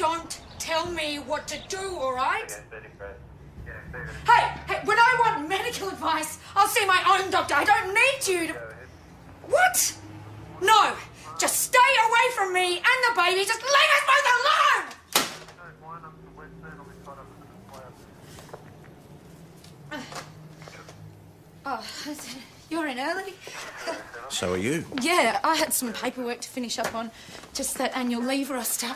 don't tell me what to do, all right? Hey, when I want medical advice, I'll see my own doctor. I don't need you to... What? No, just stay away from me and the baby. Just leave us both alone! Oh, you're in early. So are you. Yeah, I had some paperwork to finish up on. Just that annual leave roster.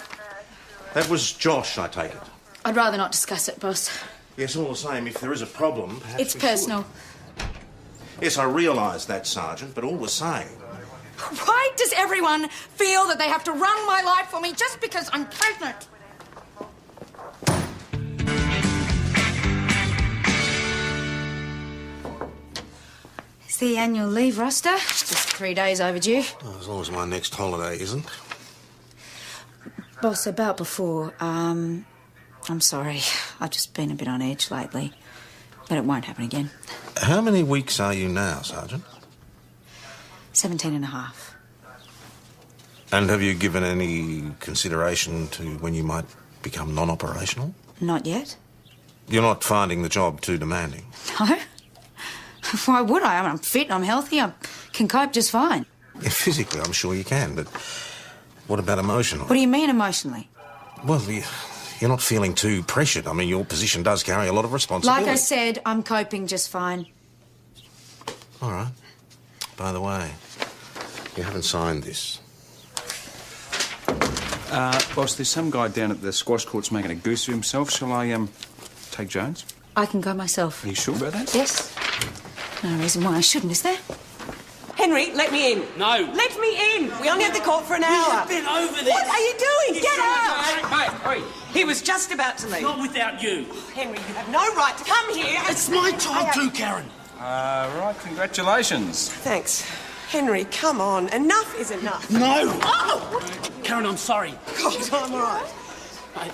That was Josh, I take it. I'd rather not discuss it, boss. Yes, all the same, if there is a problem, perhaps It's personal. Yes, I realise that, Sergeant, but all the same... Why does everyone feel that they have to run my life for me just because I'm pregnant? Is the annual leave roster? Just 3 days overdue. Oh, as long as my next holiday isn't. Boss, about before, I'm sorry. I've just been a bit on edge lately. But it won't happen again. How many weeks are you now, Sergeant? 17 and a half. And have you given any consideration to when you might become non-operational? Not yet. You're not finding the job too demanding? No. Why would I? I'm fit, I'm healthy, I can cope just fine. Yeah, physically, I'm sure you can, but what about emotionally? What do you mean emotionally? Well, you're not feeling too pressured. I mean, your position does carry a lot of responsibility. Like I said, I'm coping just fine. All right. By the way, you haven't signed this. Boss, there's some guy down at the squash courts making a goose of himself. Shall I, take Jones? I can go myself. Are you sure about that? Yes. No reason why I shouldn't, is there? Henry, let me in. No. Let me in. We only have the court for an hour. We've been over this. What are you doing? Get out! Hey, He was just about to leave. not without you. Henry, you have no right to come here. It's my time too, Karen. Right, congratulations. Thanks. Henry, come on. Enough is enough. No. Oh! Karen, I'm sorry. God, I'm all right.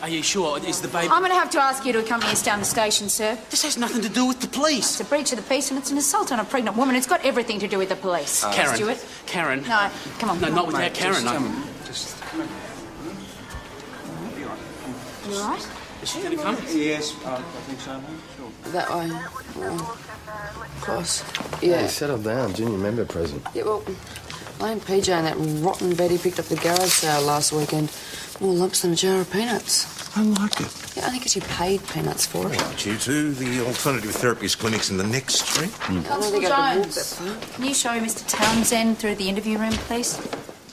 Are you sure? Is the baby... I'm going to have to ask you to accompany us down the station, sir. This has nothing to do with the police. It's a breach of the peace and it's an assault on a pregnant woman. It's got everything to do with the police. Karen. Stuart. Karen. No, come on. No, come not on. without Mate, Karen. just You all right? Is she going to come? Yes, I think so, mate. Sure. That way. Of course. Yeah. Hey, settle down. Junior member present. Yeah, well, I and PJ and that rotten Betty picked up the garage sale last weekend. More lumps than a jar of peanuts. I like it. Yeah, I think because you paid peanuts for it. Right, you two, the alternative therapies clinics in the next street. Constable Jones, can you show Mr. Townsend through the interview room, please?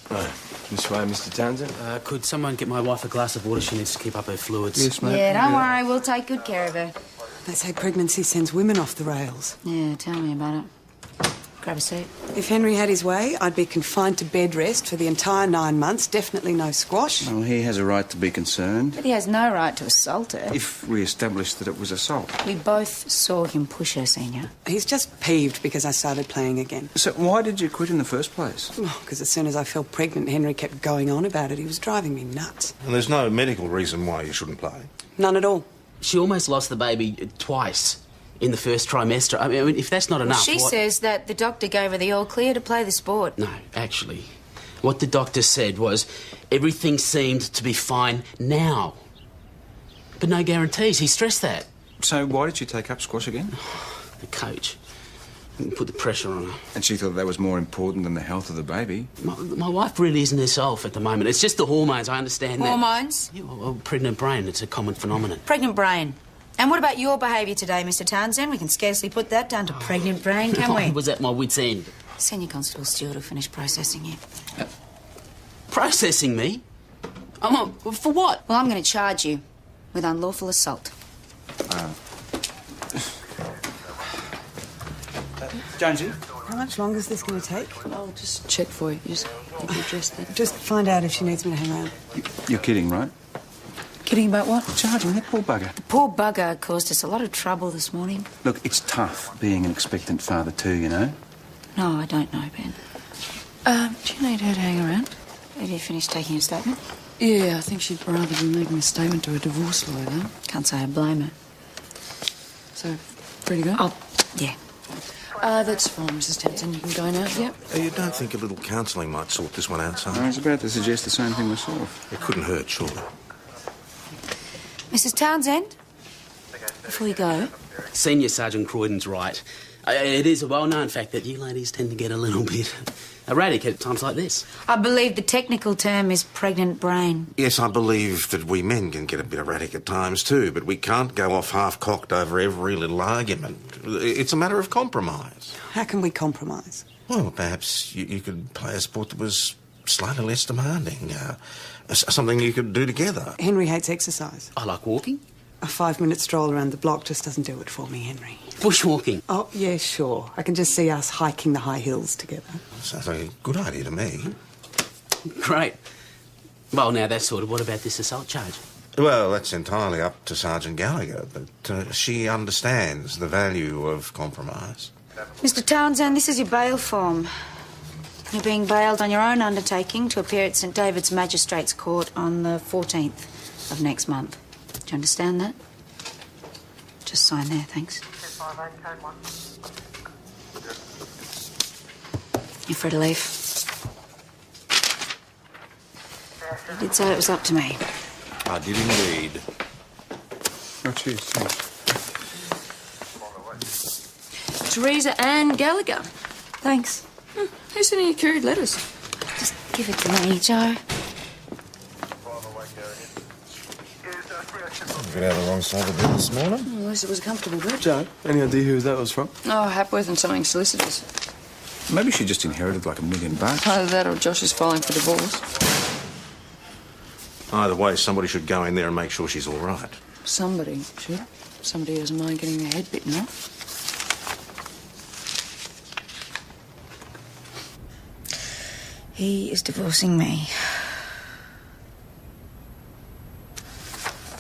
Right. This way, Mr. Townsend. Could someone get my wife a glass of water? She needs to keep up her fluids. Yes, mate. Yeah, don't worry. We'll take good care of her. They say pregnancy sends women off the rails. Yeah, tell me about it. Grab a seat. If Henry had his way, I'd be confined to bed rest for the entire 9 months. Definitely no squash. Well, he has a right to be concerned But he has no right to assault her. if we establish that it was assault. We both saw him push her, Senior. He's just peeved because I started playing again. So why did you quit in the first place? Because as soon as I fell pregnant, Henry kept going on about it. He was driving me nuts. And there's no medical reason why you shouldn't play. None at all. She almost lost the baby twice in the first trimester. I mean, if that's not enough... She says that the doctor gave her the all clear to play the sport. No, actually, what the doctor said was everything seemed to be fine now. But no guarantees. He stressed that. So why did she take up squash again? The coach put the pressure on her. And she thought that was more important than the health of the baby. My wife really isn't herself at the moment. It's just the hormones, I understand that. Hormones? Yeah, well, pregnant brain, it's a common phenomenon. Pregnant brain. And what about your behaviour today, Mr. Townsend? We can scarcely put that down to pregnant brain, can we? I was at my wit's end. Senior Constable Stewart will finish processing you. Processing me? For what? Well, I'm going to charge you with unlawful assault. Jonesy? How much longer is this going to take? I'll just check for you. Just keep your address there. Just find out if she needs me to hang around. You're kidding, right? Kidding about what? Charging that poor bugger. The poor bugger caused us a lot of trouble this morning. Look, it's tough being an expectant father too, you know. No, I don't know, Ben. Do you need her to hang around? Have you finished taking a statement? Yeah, I think she'd rather be making a statement to a divorce lawyer, though. Can't say I blame her. So, free to go? Oh, yeah. That's fine, Mrs. Townsend. You can go now. Yep. You don't think a little counselling might sort this one out, I son? was about to suggest the same thing myself. It couldn't hurt, surely. Mrs. Townsend? Before you go, Senior Sergeant Croydon's right. It is a well-known fact that you ladies tend to get a little bit erratic at times like this. I believe the technical term is pregnant brain. Yes, I believe that we men can get a bit erratic at times too, but we can't go off half-cocked over every little argument. It's a matter of compromise. How can we compromise? Well, perhaps you could play a sport that was slightly less demanding. Something you could do together. Henry hates exercise. I like walking. A 5-minute stroll around the block just doesn't do it for me, Henry. Bushwalking. Oh, yeah, sure. I can just see us hiking the high hills together. Sounds like a good idea to me. Great. Well, now that's sort of... What about this assault charge? Well, that's entirely up to Sergeant Gallagher, but she understands the value of compromise. Mr. Townsend, this is your bail form. You're being bailed on your own undertaking to appear at St David's Magistrates Court on the 14th of next month. Do you understand that? Just sign there, thanks. You free to leave? You did say it was up to me. I did indeed. Oh, cheers. Thanks. Teresa Ann Gallagher. Thanks. Who's sending you carried letters? Just give it to me, Joe. Got out of the wrong side of the bed this morning. Well, at least it was a comfortable bed. Joe, any idea who that was from? Oh, Hapworth and something solicitors. Maybe she just inherited like $1 million. Either that or Josh is filing for divorce. Either way, somebody should go in there and make sure she's all right. Somebody should. Somebody who doesn't mind getting their head bitten off. He is divorcing me.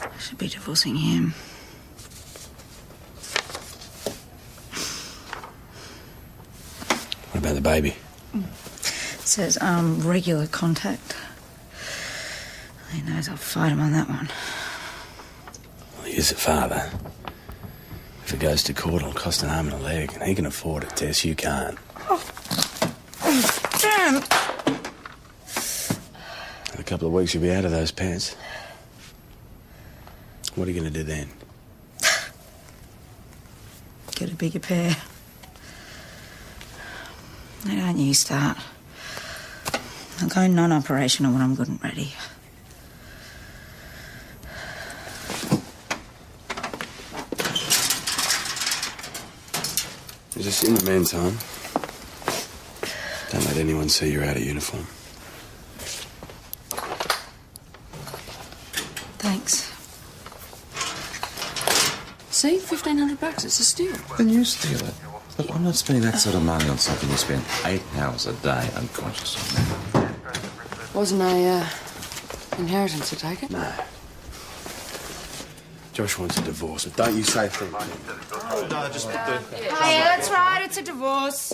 I should be divorcing him. What about the baby? It says, regular contact. He knows I'll fight him on that one. Well, he is a father. If it goes to court, it'll cost an arm and a leg, and he can afford it, Tess. You can't. Damn! In a couple of weeks, you'll be out of those pants. What are you going to do then? Get a bigger pair. Now, don't you start. I'll go non-operational when I'm good and ready. Just in the meantime, don't let anyone see you're out of uniform. Thanks. See? $1,500. It's a steal. Then you steal it. Look, I'm not spending that sort of money on something you spend 8 hours a day unconscious on. Wasn't a inheritance, I take it? No. Josh wants a divorce, but don't you say a thing. No, just put the... Oh, yeah, that's right. It's a divorce.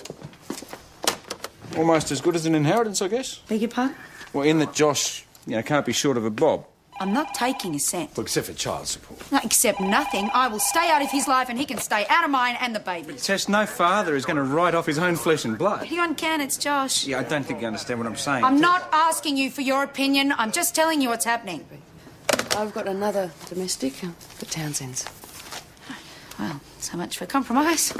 Almost as good as an inheritance, I guess. Beg your pardon? Well, in that Josh, can't be short of a bob. I'm not taking a cent. Well, except for child support. No, except nothing. I will stay out of his life and he can stay out of mine and the baby's. Tess, no father is going to write off his own flesh and blood. Anyone can, it's Josh. Yeah, I don't think you understand what I'm saying. I'm not asking you for your opinion. I'm just telling you what's happening. I've got another domestic, the Townsends. Well, so much for compromise.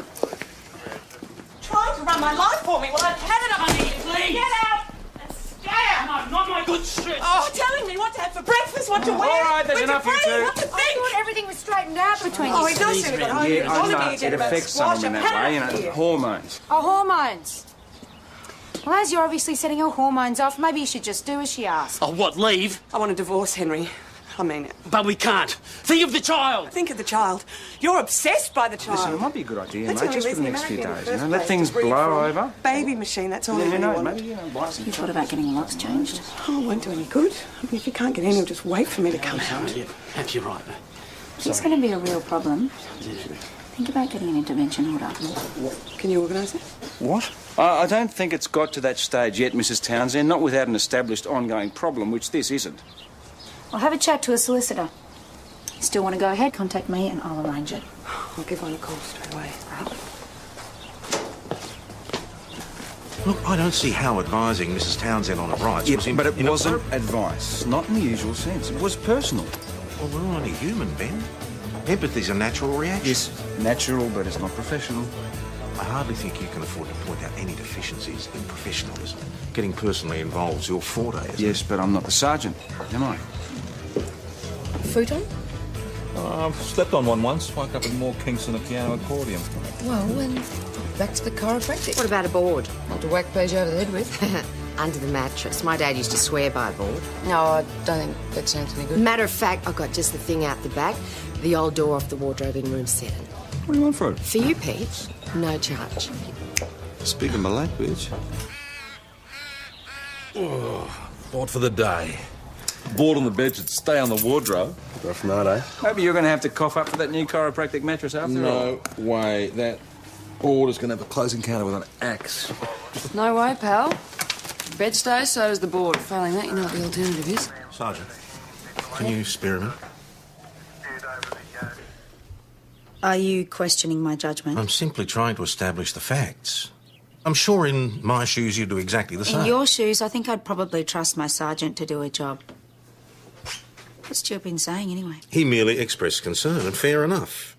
Trying to run my life for me. Well, I've had it on you, please. Get out and scare. No, not my good shit. Oh, telling me what to have for breakfast, what to wear. All right, there's when enough to you breathe, two. what to I think. thought everything was straightened out between you. Oh, it does seem that Yeah, I know. it It affects some of them that way, hormones. Oh, hormones. Well, as you're obviously setting her hormones off, maybe you should just do as she asks. Oh, what, leave? I want a divorce, Henry. I mean it. But we can't. Think of the child. Think of the child. You're obsessed by the child. Listen, it might be a good idea, That's mate, the just only for the reason next few he married days, me in the Let first things place, to blow breathe from. over. Baby machine, that's all I Who really knows, want. maybe, buy some You thought about getting the locks changed? Oh, it won't do any good. I mean, if you can't get in, you'll just wait for me to come out. Yeah, perhaps you're right. It's going to be a real problem. Think about getting an intervention order. Can you organise it? What? I don't think it's got to that stage yet, Mrs. Townsend, not without an established ongoing problem, which this isn't. I'll have a chat to a solicitor. You still want to go ahead, contact me and I'll arrange it. I'll give one a call straight away. Look, I don't see how advising Mrs. Townsend on her rights was... But it wasn't advice, not in the usual sense. It was personal. Well, we're only human, Ben. Empathy's a natural reaction. Yes, natural, but it's not professional. I hardly think you can afford to point out any deficiencies in professionalism. Getting personally involved is your forte, isn't it? Yes, but I'm not the sergeant, am I? Futon? I've slept on one once. Woke up with more kinks than a piano accordion. Well, then, back to the chiropractic. What about a board? Not to whack Paige over the head with. Under the mattress. My dad used to swear by a board. No, I don't think that sounds any good. Matter of fact, I've got just the thing out the back. The old door off the wardrobe in room 7. What do you want for it? For you, Pete. No charge. Speaking my language. Thought for the day. Board on the bed should stay on the wardrobe. Rough night, eh? Maybe you're going to have to cough up for that new chiropractic mattress after all. No way. That board is going to have a close encounter with an axe. No way, pal. Bed stays, so does the board. Failing that, you know what the alternative is. Sergeant, can you spare a minute? Are you questioning my judgment? I'm simply trying to establish the facts. I'm sure in my shoes you'd do exactly the same. In your shoes, I think I'd probably trust my sergeant to do a job. What's Stuart been saying, anyway? He merely expressed concern, and fair enough.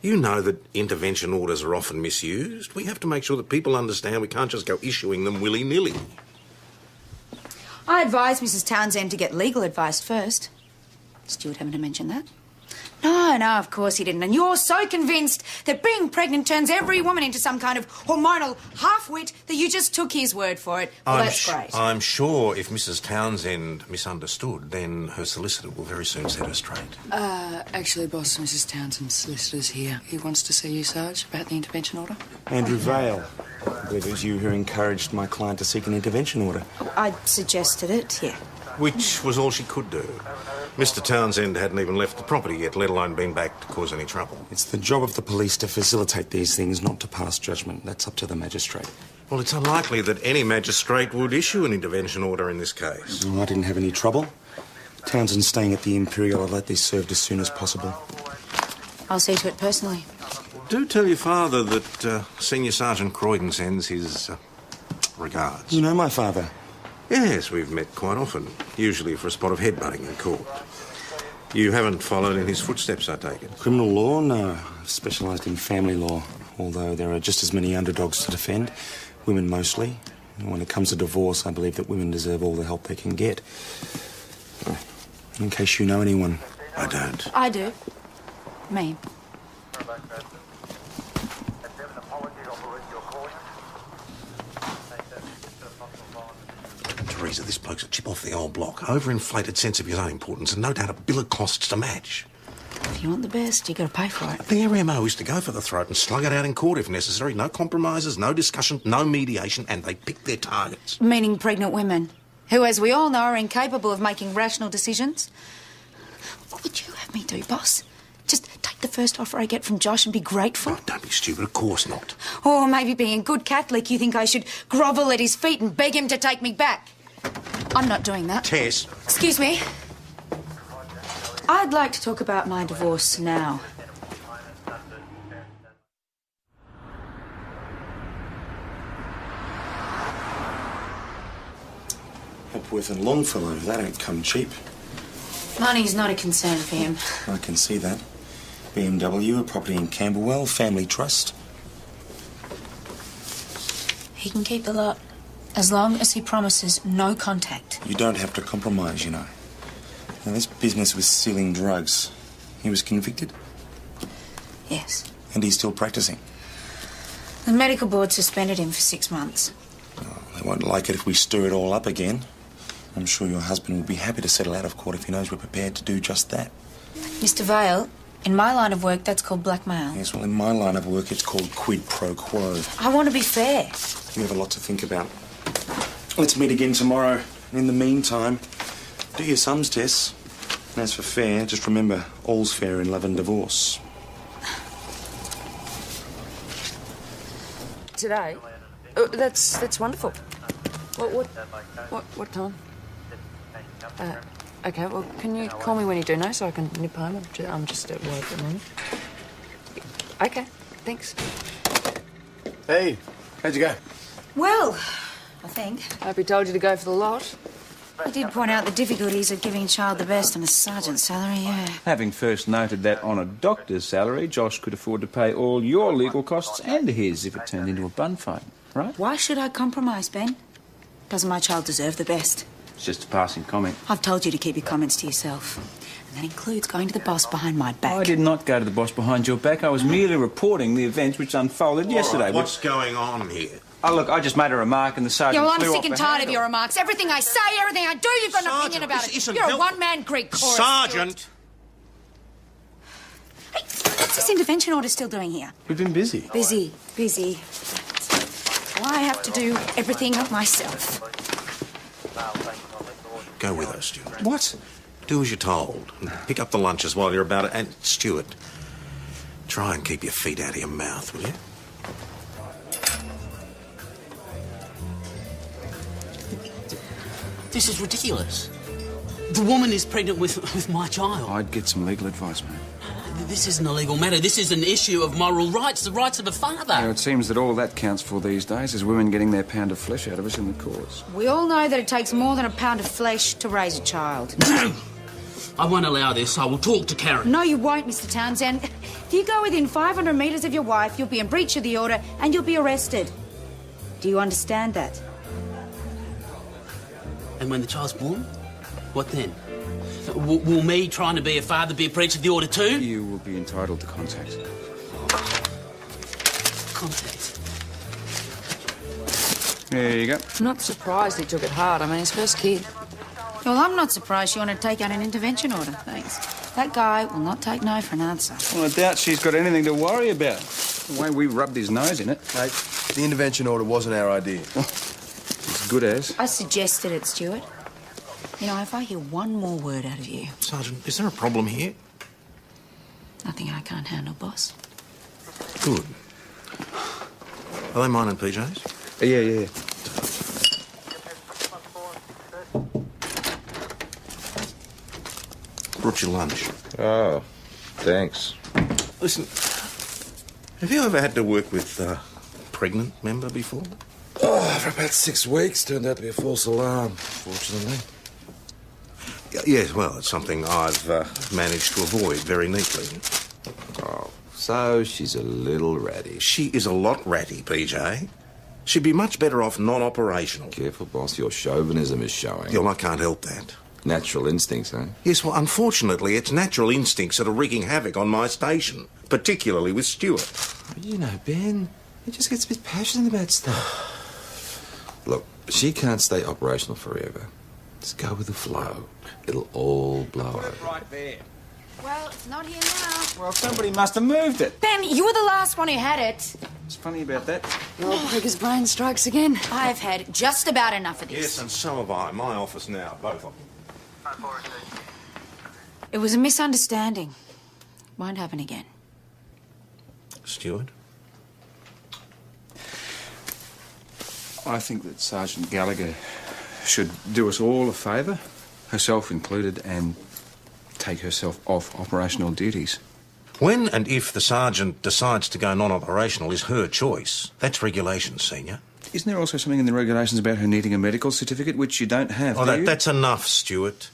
You know that intervention orders are often misused. We have to make sure that people understand we can't just go issuing them willy-nilly. I advised Mrs. Townsend to get legal advice first. Stuart happened to mention that? No, of course he didn't. And you're so convinced that being pregnant turns every woman into some kind of hormonal half-wit that you just took his word for it. Well, that's great. I'm sure if Mrs. Townsend misunderstood, then her solicitor will very soon set her straight. Actually, boss, Mrs. Townsend's solicitor's here. He wants to see you, Sarge, about the intervention order. Andrew Vale. I believe it was you who encouraged my client to seek an intervention order. I suggested it, yeah. Which was all she could do. Mr. Townsend hadn't even left the property yet, let alone been back to cause any trouble. It's the job of the police to facilitate these things, not to pass judgment. That's up to the magistrate. Well, it's unlikely that any magistrate would issue an intervention order in this case. Well, I didn't have any trouble. Townsend's staying at the Imperial. I'll let this served as soon as possible. I'll see to it personally. Do tell your father that Senior Sergeant Croydon sends his regards. You know my father? Yes, we've met quite often, usually for a spot of headbutting in court. You haven't followed in his footsteps, I take it? Criminal law? No. I've specialised in family law, although there are just as many underdogs to defend, women mostly. And when it comes to divorce, I believe that women deserve all the help they can get. In case you know anyone. I don't. I do. Me. Teresa, this bloke's a chip off the old block. Overinflated sense of his own importance and no doubt a bill of costs to match. If you want the best, you got to pay for it. Their MO is to go for the throat and slug it out in court if necessary. No compromises, no discussion, no mediation, and they pick their targets. Meaning pregnant women, who, as we all know, are incapable of making rational decisions. What would you have me do, boss? Just take the first offer I get from Josh and be grateful? Oh, don't be stupid, of course not. Or maybe being a good Catholic, you think I should grovel at his feet and beg him to take me back? I'm not doing that. Tess. Excuse me. I'd like to talk about my divorce now. Hepworth and Longfellow, that ain't come cheap. Money's not a concern for him. I can see that. BMW, a property in Camberwell, family trust. He can keep the lot, as long as he promises no contact. You don't have to compromise, you know. Now, this business with stealing drugs, he was convicted? Yes. And he's still practising? The medical board suspended him for 6 months. Oh, they won't like it if we stir it all up again. I'm sure your husband will be happy to settle out of court if he knows we're prepared to do just that. Mr. Vale, in my line of work, that's called blackmail. Yes, well, in my line of work, it's called quid pro quo. I want to be fair. You have a lot to think about. Let's meet again tomorrow. In the meantime, do your sums, Tess. And as for fair, just remember, all's fair in love and divorce. Today? That's wonderful. What time? Okay, well, can you call me when you do know so I can nip home? I'm just at work at the moment. Okay, thanks. Hey, how'd you go? Well, I think. Hope he told you to go for the lot. You did point out the difficulties of giving a child the best on a sergeant's salary, yeah. Having first noted that on a doctor's salary, Josh could afford to pay all your legal costs and his if it turned into a bun fight, right? Why should I compromise, Ben? Doesn't my child deserve the best? It's just a passing comment. I've told you to keep your comments to yourself. And that includes going to the boss behind my back. I did not go to the boss behind your back. I was merely reporting the events which unfolded yesterday. Right, what's going on here? Oh, look, I just made a remark and the sergeant Yeah, well, I'm flew sick off and the tired handle. of your remarks. Everything I say, everything I do, you've got an Sergeant, opinion about this it. isn't You're a help- one-man Greek chorus. Sergeant! Hey, what's this intervention order still doing here? We've been busy. Busy. Well, I have to do everything myself. Go with us, Stuart. What? Do as you're told. Pick up the lunches while you're about it. And, Stuart, try and keep your feet out of your mouth, will you? This is ridiculous. The woman is pregnant with my child. I'd get some legal advice, mate. This isn't a legal matter. This is an issue of moral rights, the rights of a father. Yeah, it seems that all that counts for these days is women getting their pound of flesh out of us in the cause. We all know that it takes more than a pound of flesh to raise a child. I won't allow this. I will talk to Karen. No, you won't, Mr. Townsend. If you go within 500 metres of your wife, you'll be in breach of the order and you'll be arrested. Do you understand that? And when the child's born, what then? Will me trying to be a father be a breach of the order too? You will be entitled to contact. Contact? There you go. I'm not surprised he took it hard. I mean, his first kid. Well, I'm not surprised you want to take out an intervention order, thanks. That guy will not take no for an answer. Well, I doubt she's got anything to worry about. The way we rubbed his nose in it. Mate, the intervention order wasn't our idea. As good as. I suggested it, Stuart. You know, if I hear one more word out of you... Sergeant, is there a problem here? Nothing I can't handle, boss. Good. Are they mine and PJ's? Yeah. Brought you lunch. Oh, thanks. Listen, have you ever had to work with a pregnant member before? Oh, for about 6 weeks. Turned out to be a false alarm, fortunately. Yes, well, it's something I've managed to avoid very neatly. Oh, so she's a little ratty. She is a lot ratty, PJ. She'd be much better off non-operational. Careful, boss. Your chauvinism is showing. Yeah, well, I can't help that. Natural instincts, eh? Yes, well, unfortunately, it's natural instincts that are wreaking havoc on my station, particularly with Stuart. You know, Ben, he just gets a bit passionate about stuff. Look, she can't stay operational forever. Just go with the flow. It'll all blow over. Right there. Well, it's not here now. Well, somebody must have moved it. Ben, you were the last one who had it. What's funny about that? Oh, Beggar's brain strikes again. I've had just about enough of this. Yes, and so have I. My office now, both of them. It was a misunderstanding. Won't happen again. Stuart? I think that Sergeant Gallagher should do us all a favour, herself included, and take herself off operational duties. When and if the sergeant decides to go non-operational is her choice. That's regulation, Senior. Isn't there also something in the regulations about her needing a medical certificate, which you don't have, do you? That's enough, Stuart.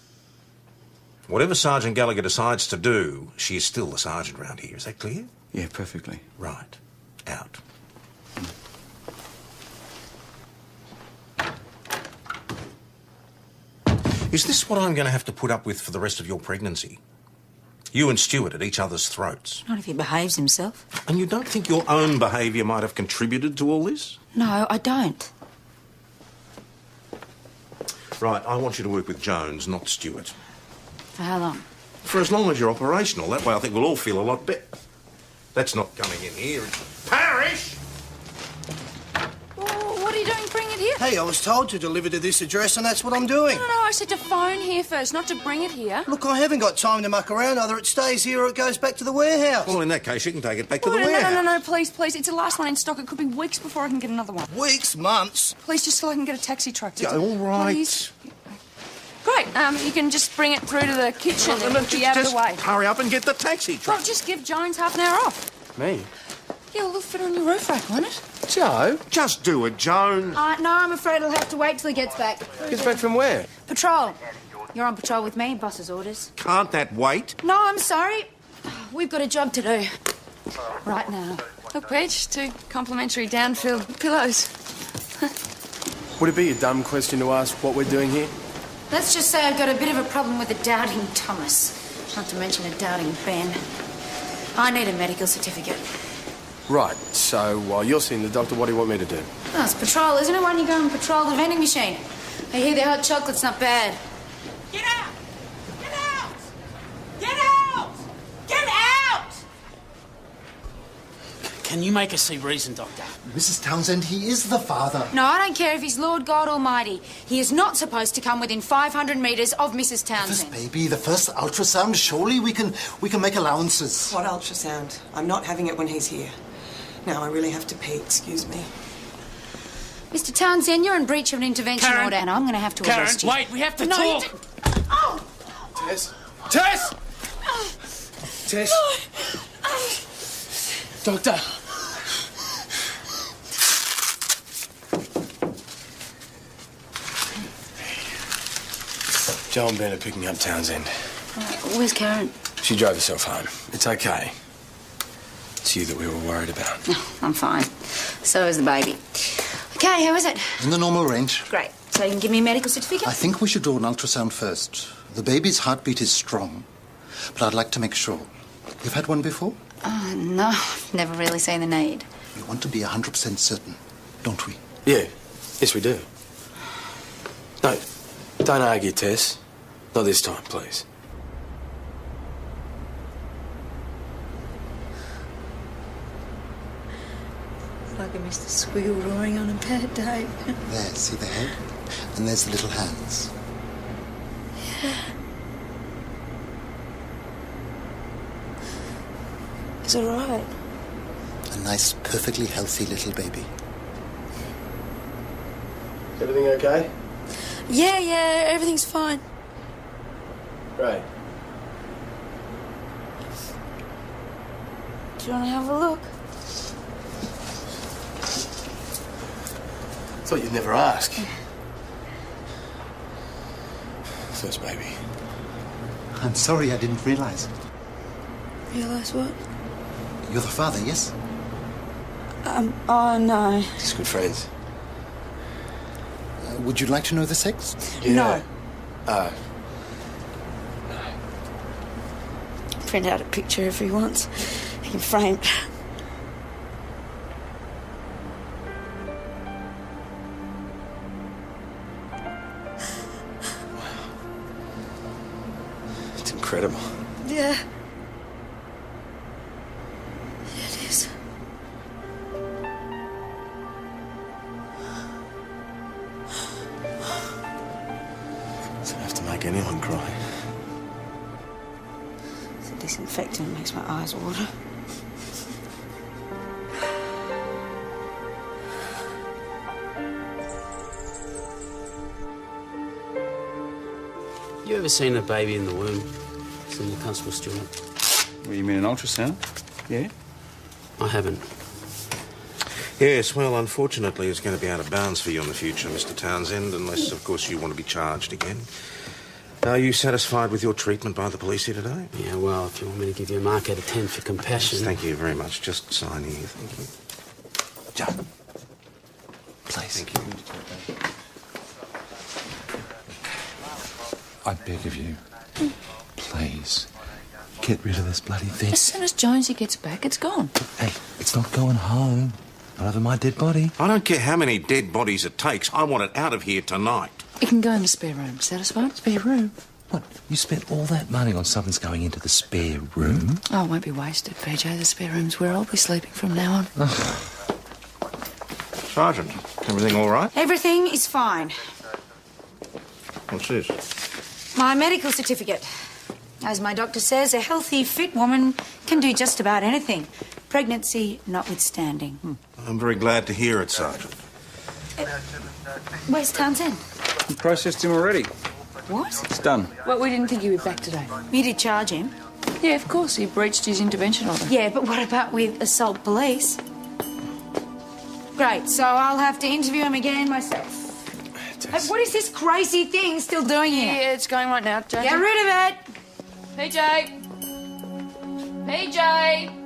Whatever Sergeant Gallagher decides to do, she is still the sergeant round here. Is that clear? Yeah, perfectly. Right. Out. Is this what I'm going to have to put up with for the rest of your pregnancy? You and Stuart at each other's throats. Not if he behaves himself. And you don't think your own behaviour might have contributed to all this? No, I don't. Right, I want you to work with Jones, not Stuart. For how long? For as long as you're operational. That way I think we'll all feel a lot better. That's not coming in here. Parish! Oh, what are you doing? Bring it here. Hey, I was told to deliver to this address, and that's what I'm doing. No, I said to phone here first, not to bring it here. Look, I haven't got time to muck around. Either it stays here or it goes back to the warehouse. Well, in that case, you can take it back to Oh, the warehouse. No, please. It's the last one in stock. It could be weeks before I can get another one. Weeks? Months? Please, just so I can get a taxi truck. Yeah, all right. Please. Great. You can just bring it through to the kitchen and it'll be out of the way. Hurry up and get the taxi truck. Well, just give Jones half an hour off. Me? Yeah, well, it'll fit on your roof rack, won't it? Joe? Just do it, Joan. No, I'm afraid I'll have to wait till he gets back. Gets back from where? Patrol. You're on patrol with me, boss's orders. Can't that wait? No, I'm sorry. We've got a job to do. Right now. Look, Peach, 2 complimentary down-filled pillows. Would it be a dumb question to ask what we're doing here? Let's just say I've got a bit of a problem with a doubting Thomas. Not to mention a doubting Ben. I need a medical certificate. Right, so while you're seeing the doctor, what do you want me to do? Oh, it's patrol, isn't it? Why don't you go and patrol the vending machine? I hear the hot chocolate's not bad. Get out! Get out! Get out! Get out! Can you make us see reason, Doctor? Mrs. Townsend, he is the father. No, I don't care if he's Lord God Almighty. He is not supposed to come within 500 metres of Mrs. Townsend. This baby, the first ultrasound, surely we can make allowances. What ultrasound? I'm not having it when he's here. Now, I really have to pee, excuse me. Mr. Townsend, you're in breach of an intervention order, and I'm going to have to arrest you. Wait, we have to No, you talk. Oh! Tess! Tess! Tess! Doctor! Joe and Ben are picking up Townsend. Where's Karen? She drove herself home. It's okay. It's you that we were worried about. Oh, I'm fine. So is the baby. Okay, how is it? In the normal range. Great. So you can give me a medical certificate? I think we should do an ultrasound first. The baby's heartbeat is strong, but I'd like to make sure. You've had one before? No, I've never really seen the need. We want to be 100% certain, don't we? Yeah. Yes, we do. No, don't argue, Tess. Not this time, please. Like a Mr. Squiggle roaring on a bad day. There, see the head? And there's the little hands. It's all right. A nice, perfectly healthy little baby. Everything okay? Yeah, everything's fine. Great. Do you want to have a look? Thought you'd never ask. First baby. I'm sorry, I didn't realise. Realise what? You're the father, yes? Oh, no. Just good friends. Would you like to know the sex? Yeah. No. Print out a picture if he wants. He can frame it. It's incredible. Yeah. It is. It's enough to make anyone cry. It's a disinfectant. It makes my eyes water. You ever seen a baby in the womb? Seen the Constable Stewart? Well, you mean an ultrasound? Yeah? I haven't. Yes, well, unfortunately, it's going to be out of bounds for you in the future, Mr. Townsend, unless, of course, you want to be charged again. Are you satisfied with your treatment by the police here today? Yeah, well, if you want me to give you a mark out of 10 for compassion... Yes, thank you very much. Just sign here, thank you. John. Please. Thank you. I beg of you, please, get rid of this bloody thing. As soon as Jonesy gets back, it's gone. Hey, it's not going home. Not over my dead body. I don't care how many dead bodies it takes. I want it out of here tonight. It can go in the spare room. Satisfied? Spare room. What? You spent all that money on something's going into the spare room? Oh, it won't be wasted, PJ. The spare room's where I'll be sleeping from now on. Sergeant, everything all right? Everything is fine. What's this? My medical certificate. As my doctor says, a healthy, fit woman can do just about anything. Pregnancy notwithstanding. I'm very glad to hear it, Sergeant. Where's Townsend? You processed him already. What? It's done. Well, we didn't think he'd be back today. You did charge him? Yeah, of course. He breached his intervention order. Yeah, but what about with assault police? Great, so I'll have to interview him again myself. Hey, what is this crazy thing still doing here? Yeah, it's going right now, Jonesy. Get rid of it! PJ! PJ!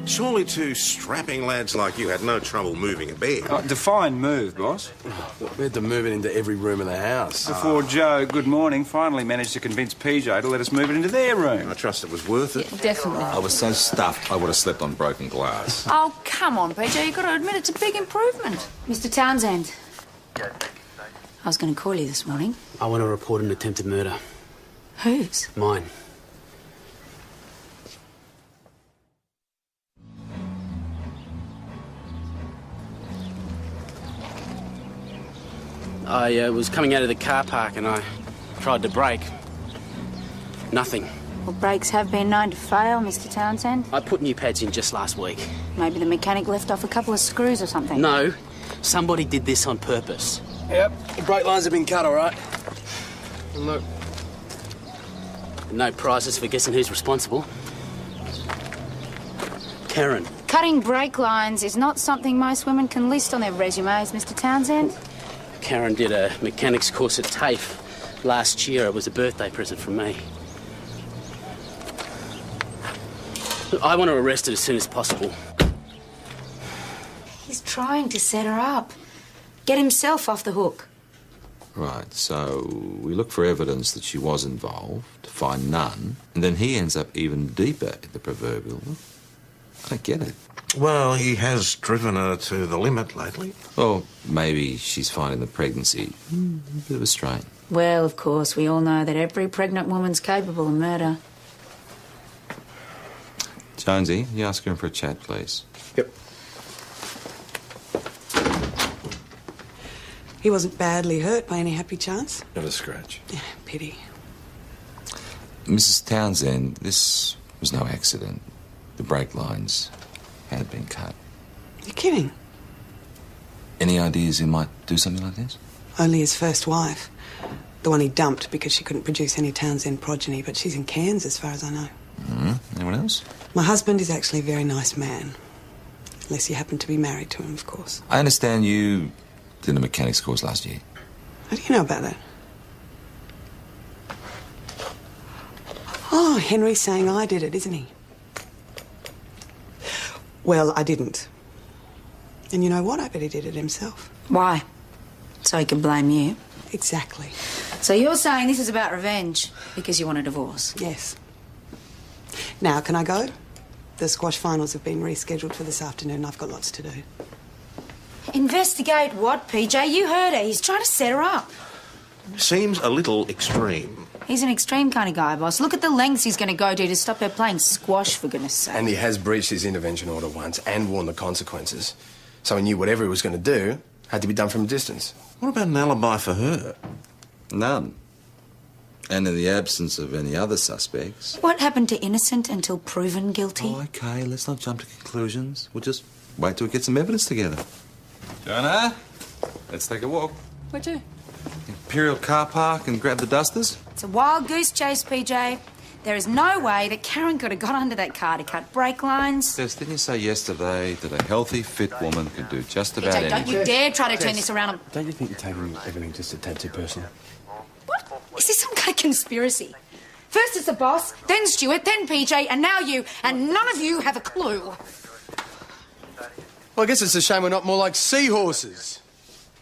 Surely two strapping lads like you had no trouble moving a bed. Define move, boss. We had to move it into every room in the house. Before Joe, good morning, finally managed to convince PJ to let us move it into their room. I trust it was worth it. Definitely. I was so stuffed I would have slept on broken glass. Oh, come on, PJ. You've got to admit it's a big improvement. Mr. Townsend. I was going to call you this morning. I want to report an attempted murder. Whose? Mine. I was coming out of the car park and I tried to brake. Nothing. Well, brakes have been known to fail, Mr. Townsend. I put new pads in just last week. Maybe the mechanic left off a couple of screws or something. No, somebody did this on purpose. Yep, the brake lines have been cut, all right. And look. No prizes for guessing who's responsible. Karen. Cutting brake lines is not something most women can list on their resumes, Mr. Townsend. Karen did a mechanics course at TAFE last year. It was a birthday present from me. Look, I want to arrest her as soon as possible. He's trying to set her up. Get himself off the hook. Right, so we look for evidence that she was involved, find none, and then he ends up even deeper in the proverbial. I don't get it. Well, he has driven her to the limit lately. Well, maybe she's finding the pregnancy a bit of a strain. Well, of course, we all know that every pregnant woman's capable of murder. Jonesy, you ask her in for a chat, please. Yep. He wasn't badly hurt by any happy chance? Not a scratch. Yeah, pity. Mrs. Townsend, this was no accident. The brake lines had been cut. You're kidding? Any ideas who might do something like this? Only his first wife. The one he dumped because she couldn't produce any Townsend progeny, but she's in Cairns as far as I know. Anyone else? My husband is actually a very nice man. Unless you happen to be married to him, of course. I understand you did a mechanics course last year. How do you know about that? Oh, Henry's saying I did it, isn't he? Well, I didn't. And you know what? I bet he did it himself. Why? So he can blame you? Exactly. So you're saying this is about revenge because you want a divorce? Yes. Now, can I go? The squash finals have been rescheduled for this afternoon. I've got lots to do. Investigate what, PJ? You heard her. He's trying to set her up. Seems a little extreme. He's an extreme kind of guy, boss. Look at the lengths he's going to go to stop her playing squash, for goodness sake. And he has breached his intervention order once and warned the consequences. So he knew whatever he was going to do had to be done from a distance. What about an alibi for her? None. And in the absence of any other suspects. What happened to innocent until proven guilty? Oh, OK, let's not jump to conclusions. We'll just wait till we get some evidence together. Jonah, let's take a walk. Where to? Imperial Car Park and grab the dusters? It's a wild goose chase, PJ. There is no way that Karen could have got under that car to cut brake lines. Tess, didn't you say yesterday that a healthy, fit woman could do just about PJ, don't anything? you dare try to turn this around. Don't you think you're taking everything just a tad too personal? Is this some kind of conspiracy? First it's the boss, then Stuart, then PJ, and now you, and none of you have a clue. Well, I guess it's a shame we're not more like seahorses.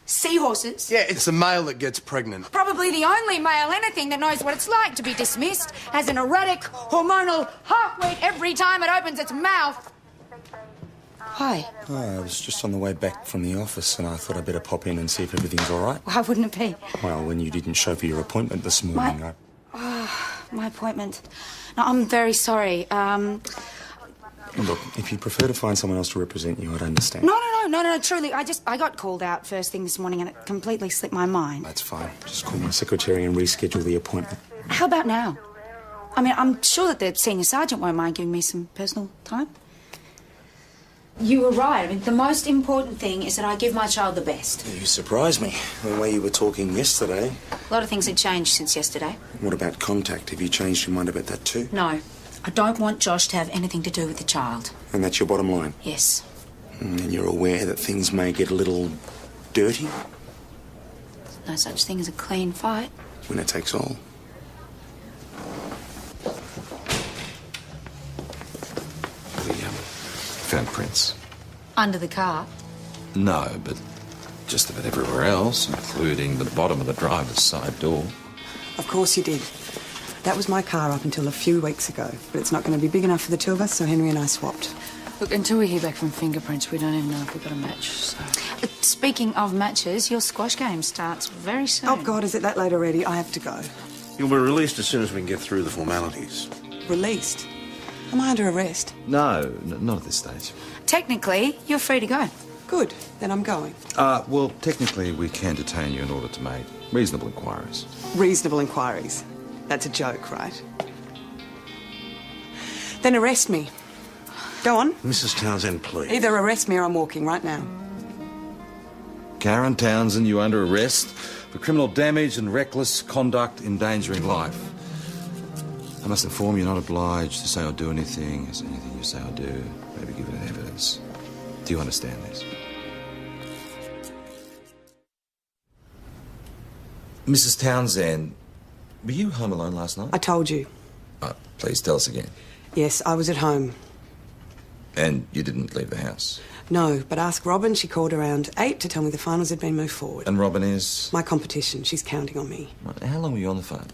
Seahorses? Yeah, it's the male that gets pregnant. Probably the only male anything that knows what it's like to be dismissed as an erratic, hormonal half-wit every time it opens its mouth. Hi. Oh, I was just on the way back from the office and I thought I'd better pop in and see if everything's all right. Why wouldn't it be? Well, when you didn't show for your appointment this morning, My appointment. No, I'm very sorry. Look, if you prefer to find someone else to represent you, I'd understand. No, truly. I got called out first thing this morning and it completely slipped my mind. That's fine. Just call my secretary and reschedule the appointment. How about now? I mean, I'm sure that the senior sergeant won't mind giving me some personal time. You were right. I mean, the most important thing is that I give my child the best. You surprised me the way you were talking yesterday. A lot of things have changed since yesterday. What about contact? Have you changed your mind about that too? No. I don't want Josh to have anything to do with the child. And that's your bottom line? Yes. And you're aware that things may get a little dirty? No such thing as a clean fight. When it takes all. Found prints. Under the car. No, but just about everywhere else, including the bottom of the driver's side door. Of course you did. That was my car up until a few weeks ago, but it's not going to be big enough for the two of us, so Henry and I swapped. Look, until we hear back from fingerprints, we don't even know if we've got a match, so... Speaking of matches, your squash game starts very soon. Oh, God, is it that late already? I have to go. You'll be released as soon as we can get through the formalities. Released? Am I under arrest? No, not at this stage. Technically, you're free to go. Good. Then I'm going. Well, technically, we can detain you in order to make reasonable inquiries. Reasonable inquiries? That's a joke, right? Then arrest me. Go on. Mrs. Townsend, please. Either arrest me or I'm walking right now. Karen Townsend, you under arrest for criminal damage and reckless conduct endangering life. I must inform you, you're not obliged to say or do anything, as anything you say or do may be given in evidence. Do you understand this? Mrs. Townsend, were you home alone last night? I told you. Please tell us again. Yes, I was at home. And you didn't leave the house? No, but ask Robin. She called around 8 to tell me the finals had been moved forward. And Robin is? My competition. She's counting on me. How long were you on the phone?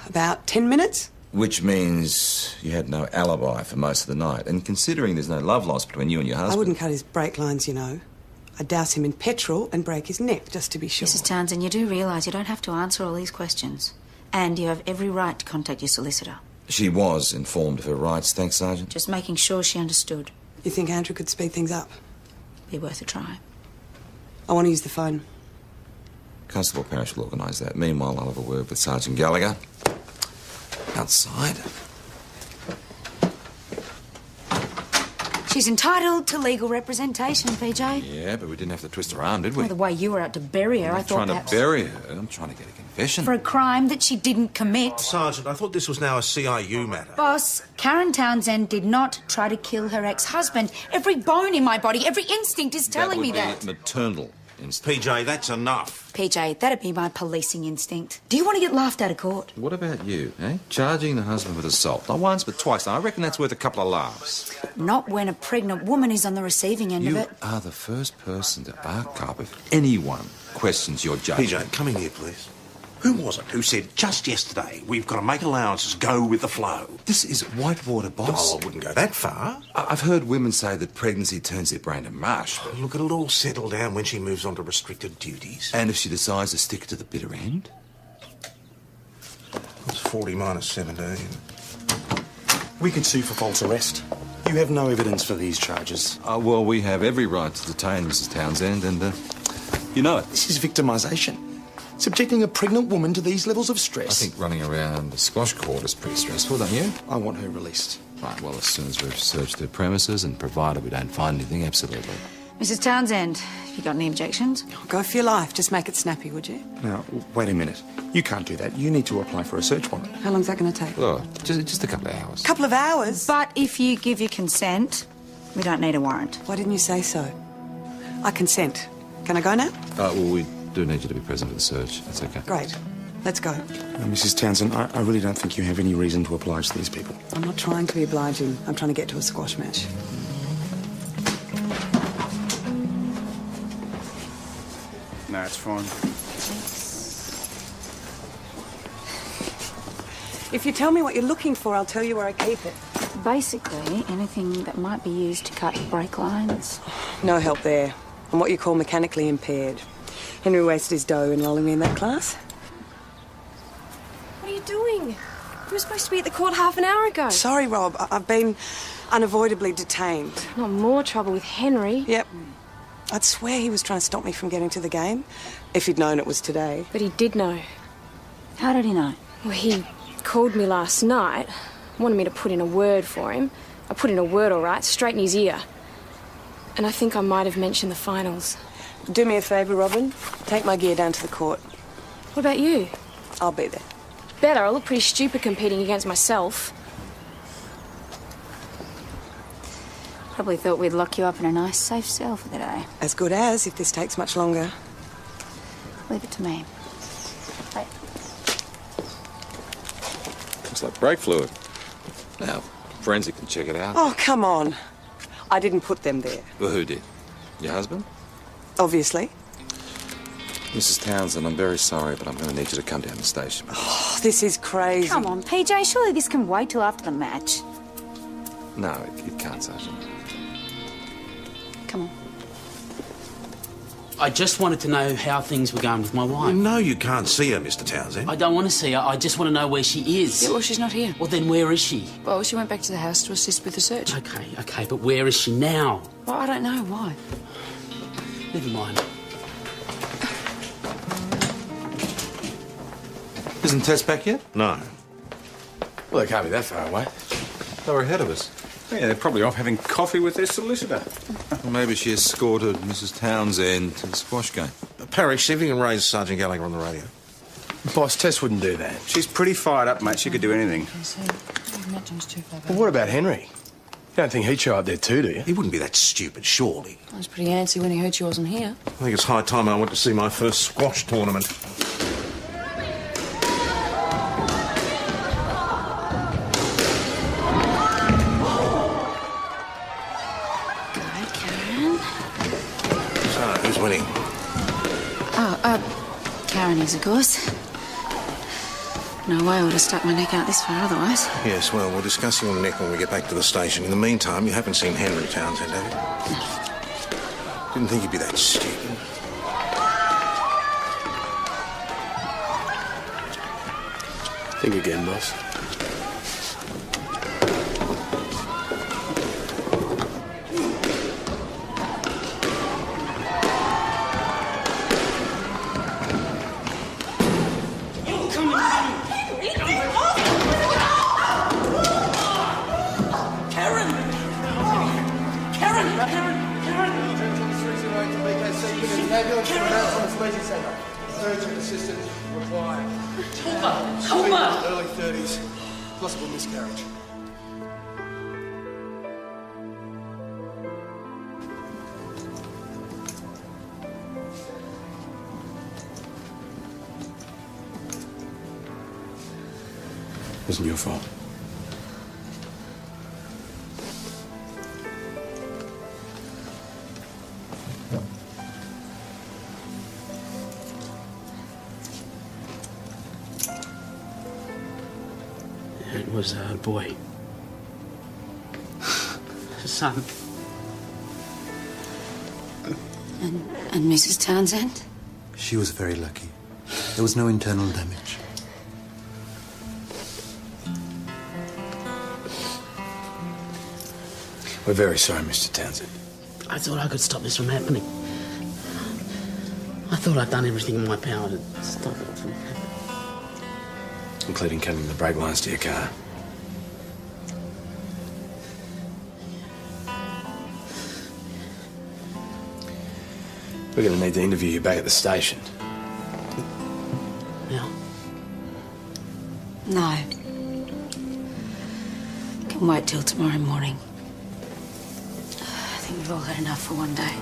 About 10 minutes. Which means you had no alibi for most of the night. And considering there's no love lost between you and your husband... I wouldn't cut his brake lines, you know. I'd douse him in petrol and break his neck, just to be sure. Mrs. Townsend, you do realise you don't have to answer all these questions. And you have every right to contact your solicitor. She was informed of her rights, thanks, Sergeant. Just making sure she understood. You think Andrew could speed things up? Be worth a try. I want to use the phone. Constable Parrish will organise that. Meanwhile, I'll have a word with Sergeant Gallagher. Outside. She's entitled to legal representation, PJ. Yeah, but we didn't have to twist her arm, did we? Well, the way you were out to bury her, I thought I'm trying perhaps... to bury her. I'm trying to get a confession. For a crime that she didn't commit. Sergeant, I thought this was now a CIU matter. Boss, Karen Townsend did not try to kill her ex-husband. Every bone in my body, every instinct is telling me that. That would be maternal instinct. PJ, that's enough. PJ, that'd be my policing instinct. Do you want to get laughed out of court? What about you, eh? Charging the husband with assault. Not once, but twice. Now, I reckon that's worth a couple of laughs. Not when a pregnant woman is on the receiving end of You it. are the first person to bark up if anyone questions your judgment. PJ, come in here, please. Who was it who said just yesterday, we've got to make allowances, go with the flow? This is whitewater, boss. Oh, I wouldn't go that far. I've heard women say that pregnancy turns their brain to mush. But... Look, it'll all settle down when she moves on to restricted duties. And if she decides to stick to the bitter end? It's 40 minus 17. We could sue for false arrest. You have no evidence for these charges. Well, we have every right to detain Mrs. Townsend, and you know it. This is victimisation. Subjecting a pregnant woman to these levels of stress. I think running around the squash court is pretty stressful, don't you? I want her released. Right, well, as soon as we've searched her premises and provided we don't find anything, absolutely. Mrs. Townsend, have you got any objections? Go for your life. Just make it snappy, would you? Now, wait a minute. You can't do that. You need to apply for a search warrant. How long's that going to take? Oh, just a couple of hours. Couple of hours? But if you give your consent, we don't need a warrant. Why didn't you say so? I consent. Can I go now? Well, we do need you to be present for the search. That's okay. Great. Let's go. Mrs. Townsend, I really don't think you have any reason to oblige these people. I'm not trying to be obliging. I'm trying to get to a squash match. No, it's fine. If you tell me what you're looking for, I'll tell you where I keep it. Basically, anything that might be used to cut brake lines. No help there. I'm what you call mechanically impaired. Henry wasted his dough enrolling me in that class. What are you doing? You were supposed to be at the court half an hour ago. Sorry, Rob. I've been unavoidably detained. Not more trouble with Henry. Yep. I'd swear he was trying to stop me from getting to the game, if he'd known it was today. But he did know. How did he know? Well, he called me last night, wanted me to put in a word for him. I put in a word, all right, straight in his ear. And I think I might have mentioned the finals. Do me a favour, Robin. Take my gear down to the court. What about you? I'll be there. Better. I look pretty stupid competing against myself. Probably thought we'd lock you up in a nice, safe cell for the day. As good as, if this takes much longer. Leave it to me. Right. Looks like brake fluid. Now, forensic can check it out. Oh, come on. I didn't put them there. Well, who did? Your husband? Obviously. Mrs. Townsend, I'm very sorry, but I'm going to need you to come down to the station. Oh, this is crazy. Come on, PJ. Surely this can wait till after the match. No, it can't, Sergeant. Come on. I just wanted to know how things were going with my wife. No, you can't see her, Mr. Townsend. I don't want to see her. I just want to know where she is. Yeah, well, she's not here. Well, then where is she? Well, she went back to the house to assist with the search. Okay, but where is she now? Well, I don't know. Why? Never mind. Isn't Tess back yet? No. Well, they can't be that far away. They were ahead of us. Yeah, they're probably off having coffee with their solicitor. Well, maybe she escorted Mrs. Townsend to the squash game. Parrish, see if you can raise Sergeant Gallagher on the radio. Boss, Tess wouldn't do that. She's pretty fired up, mate. She could do anything. Well, what about Henry? You don't think he'd show up there too, do you? He wouldn't be that stupid, surely. I was pretty antsy when he heard she wasn't here. I think it's high time I went to see my first squash tournament. So, who's winning? Karen is, of course. No way I would have stuck my neck out this far otherwise. Yes, well, we'll discuss your neck when we get back to the station. In the meantime, you haven't seen Henry Townsend, have you? No. Didn't think he'd be that stupid. Think again, boss. Urgent assistance required. Toma! Early 30s. Possible miscarriage. It wasn't your fault. It was a boy. Son. And Mrs. Townsend? She was very lucky. There was no internal damage. We're very sorry, Mr. Townsend. I thought I could stop this from happening. I thought I'd done everything in my power to stop it from happening. Including cutting the brake lines to your car. We're going to need to interview you back at the station. Now? No. Can wait till tomorrow morning. I think we've all had enough for one day.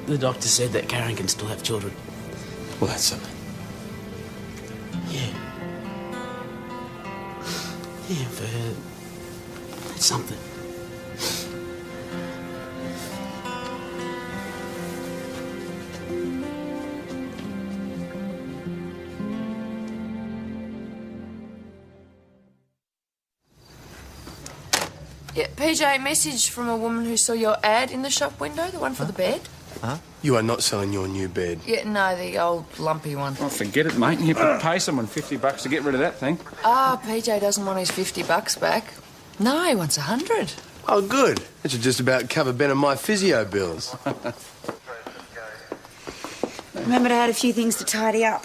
The doctor said that Karen can still have children. Well, that's something. Yeah. Yeah, for her, that's something. Yeah, PJ, message from a woman who saw your ad in the shop window, the one for the bed. Huh? You are not selling your new bed. Yeah, no, the old lumpy one. Oh, forget it, mate. You could pay someone $50 to get rid of that thing. Ah, PJ doesn't want his $50 back. No, he wants 100. Oh, good. That should just about cover Ben and my physio bills. Remembered I had a few things to tidy up.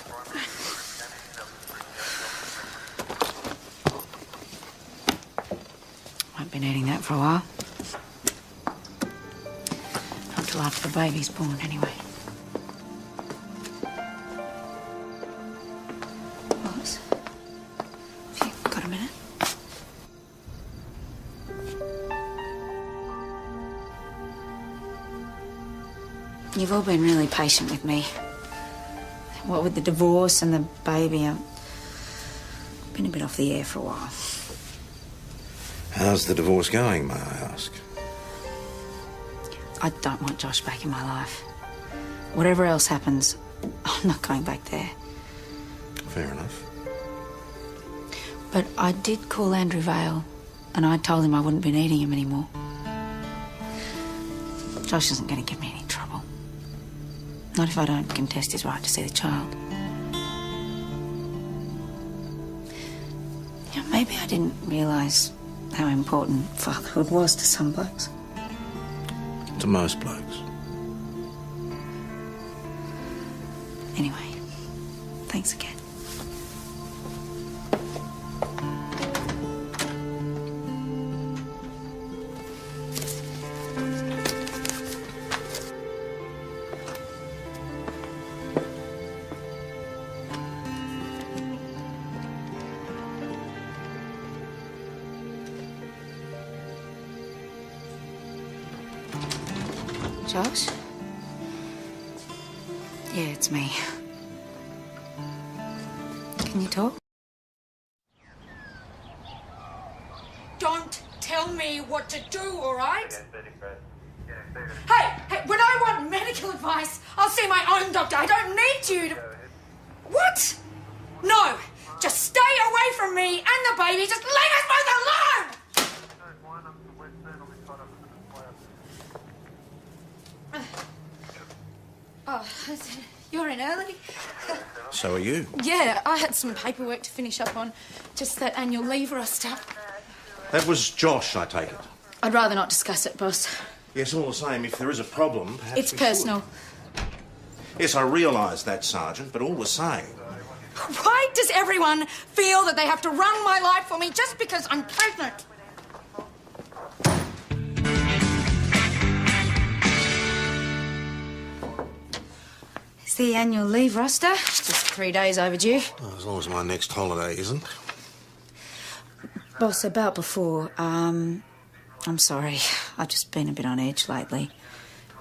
been eating that for a while. Not till after the baby's born, anyway. Boss, have you got a minute? You've all been really patient with me. What with the divorce and the baby, I've been a bit off the air for a while. How's the divorce going, may I ask? I don't want Josh back in my life. Whatever else happens, I'm not going back there. Fair enough. But I did call Andrew Vale, and I told him I wouldn't be needing him anymore. Josh isn't going to give me any trouble. Not if I don't contest his right to see the child. You know, maybe I didn't realise how important fatherhood was to some blokes. To most blokes. Anyway, thanks again. Josh? Yeah, it's me. Can you talk? Don't tell me what to do, all right? Hey, when I want medical advice, I'll see my own doctor. I don't need you to... What? No, just stay away from me and the baby. Just leave us both alone! Oh, you're in early. So are you. Yeah, I had some paperwork to finish up on. Just that annual leave roster. That was Josh, I take it. I'd rather not discuss it, boss. Yes, all the same, if there is a problem, perhaps It's we personal. should. Yes, I realise that, Sergeant, but all the same. Why does everyone feel that they have to run my life for me just because I'm pregnant? It's the annual leave roster. It's just 3 days overdue. Oh, as long as my next holiday isn't. Boss, about before, I'm sorry. I've just been a bit on edge lately.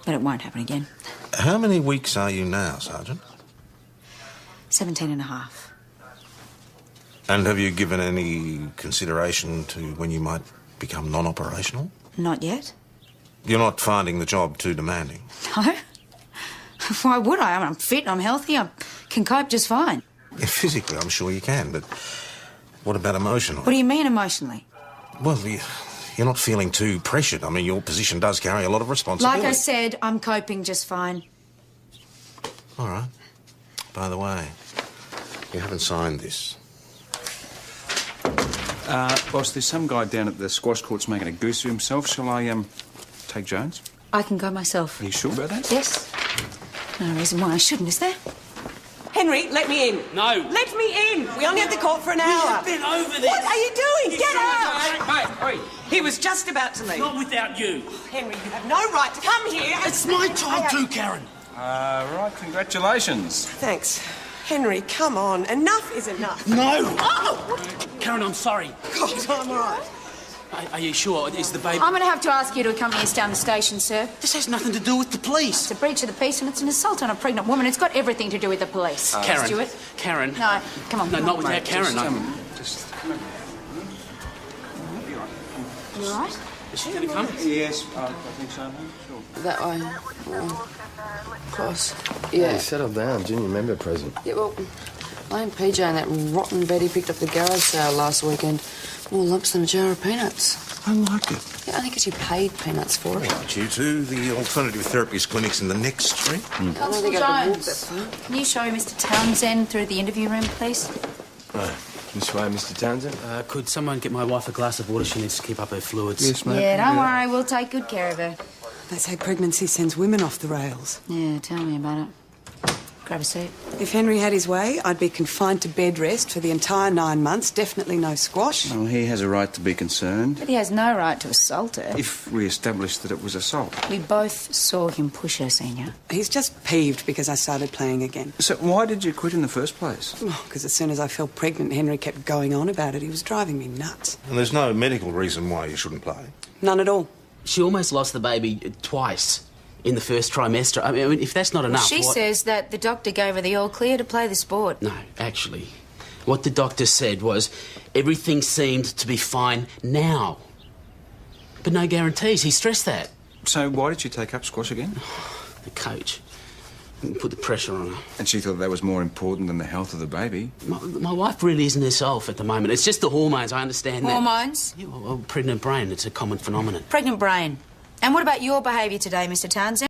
But it won't happen again. How many weeks are you now, Sergeant? 17 and a half. And have you given any consideration to when you might become non-operational? Not yet. You're not finding the job too demanding? No. Why would I? I'm fit, I'm healthy, I can cope just fine. Yeah, physically, I'm sure you can, but what about emotionally? What do you mean emotionally? Well, you're not feeling too pressured. I mean, your position does carry a lot of responsibility. Like I said, I'm coping just fine. All right. By the way, you haven't signed this. Boss, there's some guy down at the squash courts making a goose of himself. Shall I, take Jones? I can go myself. Are you sure about that? Yes. No reason why I shouldn't, is there? Henry, let me in. No. Let me in. We only have the court for an hour. have been over this. What are you doing? You Get sure out. Hey. He was just about to leave. Not without you. Henry, you have no right to come here. It's my child too, Karen. Right, congratulations. Thanks. Henry, come on. Enough is enough. No. Oh! Karen, I'm sorry. God, I'm all right. Are you sure? Is the baby... I'm going to have to ask you to accompany us down the station, sir. This has nothing to do with the police. It's a breach of the peace and it's an assault on a pregnant woman. It's got everything to do with the police. Karen. Stuart? Karen. No, come on. No, come not on. without Mate, Karen. just come on. You all right? Is she going to come? Yes, I think so, mate. Sure. That way. Of course. Yeah. Hey, settle down. Junior member present. Yeah, well, I and PJ and that rotten Betty picked up the garage sale last weekend. More lumps than a jar of peanuts. I like it. Yeah, only because you paid peanuts for it. Aren't you two the alternative therapies clinics in the next street? I don't Constable think I could walk that Jones, far. can you show Mr. Townsend through the interview room, please? Right. This way, Mr. Townsend. Could someone get my wife a glass of water? She needs to keep up her fluids. Yes, mate. Yeah, don't worry. We'll take good care of her. They say pregnancy sends women off the rails. Yeah, tell me about it. Grab a seat. If Henry had his way, I'd be confined to bed rest for the entire 9 months. Definitely no squash. Well, he has a right to be concerned. But he has no right to assault her. If we establish that it was assault. We both saw him push her, Senior. He's just peeved because I started playing again. So why did you quit in the first place? Because as soon as I fell pregnant, Henry kept going on about it. He was driving me nuts. And there's no medical reason why you shouldn't play. None at all. She almost lost the baby twice in the first trimester. I mean, if that's not enough... She says that the doctor gave her the all-clear to play the sport. No, actually. What the doctor said was everything seemed to be fine now. But no guarantees. He stressed that. So why did she take up squash again? The coach. Put the pressure on her. And she thought that was more important than the health of the baby? My wife really isn't herself at the moment. It's just the hormones, I understand that. Hormones? Yeah, well, pregnant brain, it's a common phenomenon. Pregnant brain. And what about your behaviour today, Mr. Townsend?